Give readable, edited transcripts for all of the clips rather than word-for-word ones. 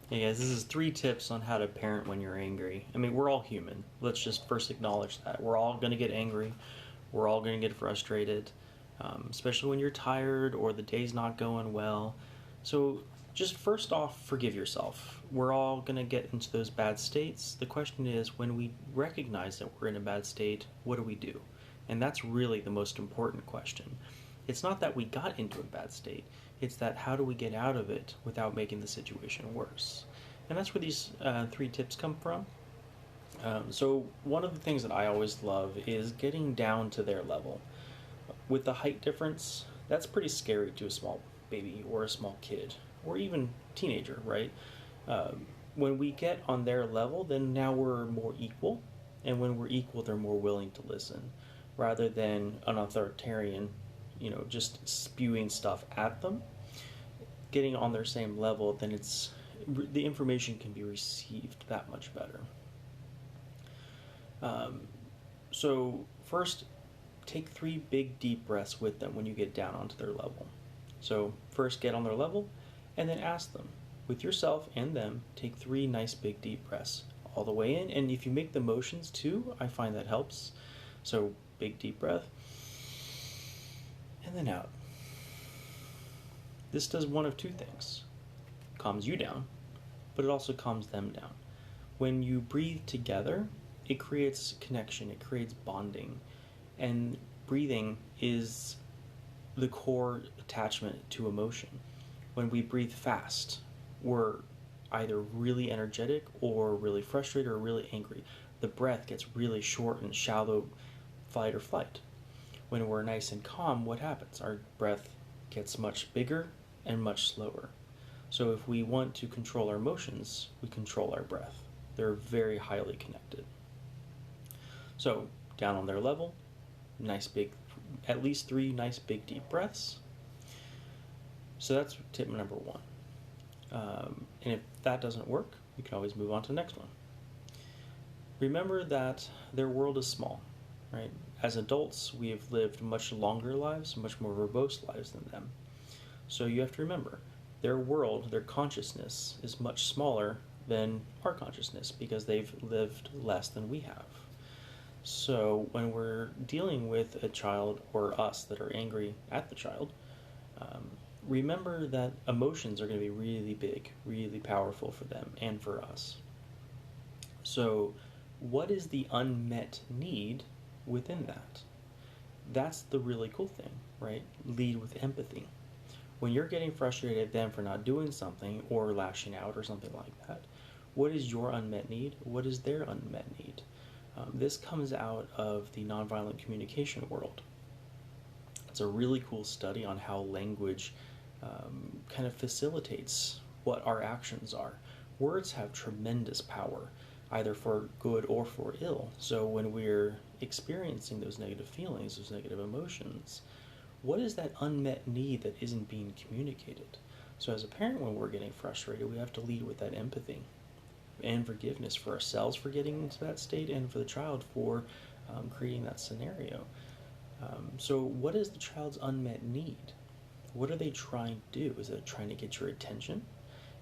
Hey guys, this is 3 tips on how to parent when you're angry. I mean, we're all human. Let's just first acknowledge that. We're all going to get angry. We're all going to get frustrated, especially when you're tired or the day's not going well. So, just first off, forgive yourself. We're all going to get into those bad states. The question is, when we recognize that we're in a bad state, what do we do? And that's really the most important question. It's not that we got into a bad state, it's that how do we get out of it without making the situation worse? And that's where these 3 tips come from. So, one of the things that I always love is getting down to their level. With the height difference, that's pretty scary to a small baby or a small kid or even teenager, right? When we get on their level, then now we're more equal. And when we're equal, they're more willing to listen rather than an authoritarian, just spewing stuff at them. Getting on their same level, then the information can be received that much better. So first, take 3 big deep breaths with them when you get down onto their level. So first get on their level and then ask them, with yourself and them, take 3 nice big deep breaths all the way in. And if you make the motions too, I find that helps. So big deep breath and then out. This does one of 2 things. Calms you down, but it also calms them down. When you breathe together, it creates connection, it creates bonding. And breathing is the core attachment to emotion. When we breathe fast, we're either really energetic or really frustrated or really angry. The breath gets really short and shallow, fight or flight. When we're nice and calm, what happens? Our breath gets much bigger and much slower. So if we want to control our emotions, we control our breath. They're very highly connected. So down on their level, at least 3 nice big deep breaths. So that's tip number 1. And if that doesn't work, you can always move on to the next one. Remember that their world is small, right? As adults, we have lived much longer lives, much more verbose lives than them. So you have to remember, their world, their consciousness is much smaller than our consciousness because they've lived less than we have. So when we're dealing with a child or us that are angry at the child, remember that emotions are going to be really big, really powerful for them and for us. So what is the unmet need within that? That's the really cool thing, right? Lead with empathy. When you're getting frustrated at them for not doing something or lashing out or something like that, what is your unmet need? What is their unmet need? This comes out of the nonviolent communication world. It's a really cool study on how language kind of facilitates what our actions are. Words have tremendous power, either for good or for ill. So when we're experiencing those negative feelings, those negative emotions, what is that unmet need that isn't being communicated? So as a parent, when we're getting frustrated, we have to lead with that empathy and forgiveness for ourselves for getting into that state and for the child for creating that scenario. So what is the child's unmet need? What are they trying to do? Is it trying to get your attention?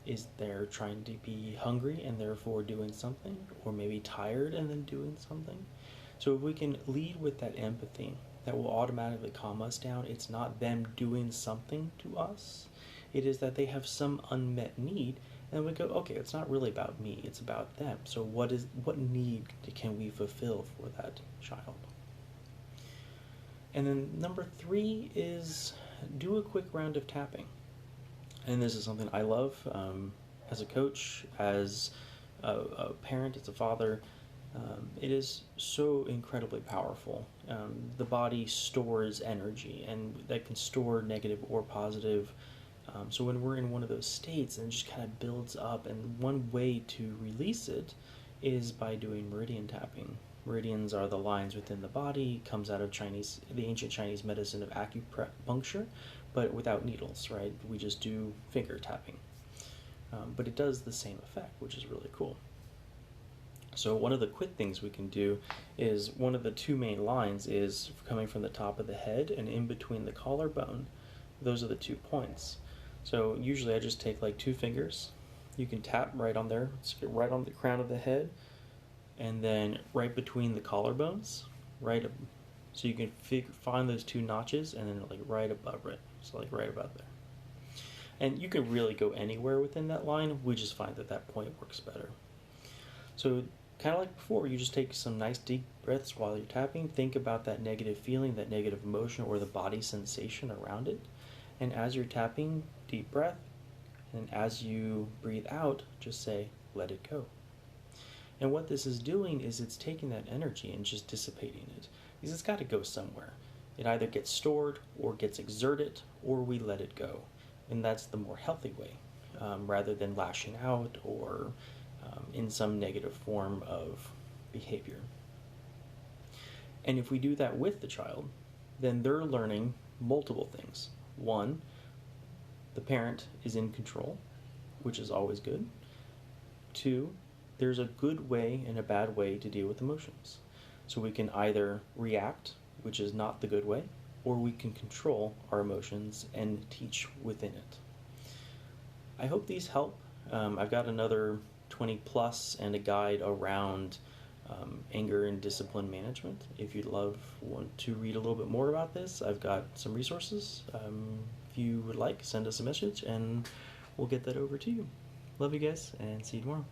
Is they're trying to be hungry and therefore doing something? Or maybe tired and then doing something? So if we can lead with that empathy, that will automatically calm us down. It's not them doing something to us. It is that they have some unmet need, and we go, okay, it's not really about me, it's about them. So what need can we fulfill for that child? And then number 3 is do a quick round of tapping. And this is something I love as a coach, as a parent, as a father. It is so incredibly powerful. The body stores energy, and that can store negative or positive. So when we're in one of those states, and it just kind of builds up, and one way to release it is by doing meridian tapping. Meridians are the lines within the body, comes out of the ancient Chinese medicine of acupuncture, but without needles, right? We just do finger tapping. But it does the same effect, which is really cool. So one of the quick things we can do is one of the 2 main lines is coming from the top of the head and in between the collarbone. Those are the 2 points. So usually I just take like 2 fingers You can tap right on there, right on the crown of the head, and then right between the collarbones, right up, so you can find those two notches, and then like right above it, so like right about there. And you can really go anywhere within that line. We just find that that point works better. So kind of like before, you just take some nice deep breaths while you're tapping. Think about that negative feeling, that negative emotion, or the body sensation around it. And as you're tapping, deep breath. And as you breathe out, just say, let it go. And what this is doing is it's taking that energy and just dissipating it. Because it's got to go somewhere. It either gets stored or gets exerted, or we let it go. And that's the more healthy way, rather than lashing out or in some negative form of behavior. And if we do that with the child, then they're learning multiple things. One, the parent is in control, which is always good. Two, there's a good way and a bad way to deal with emotions. So we can either react, which is not the good way, or we can control our emotions and teach within it. I hope these help. I've got another 20 plus and a guide around anger and discipline management. If you'd want to read a little bit more about this, I've got some resources. If you would like, send us a message and we'll get that over to you. Love you guys, and see you tomorrow.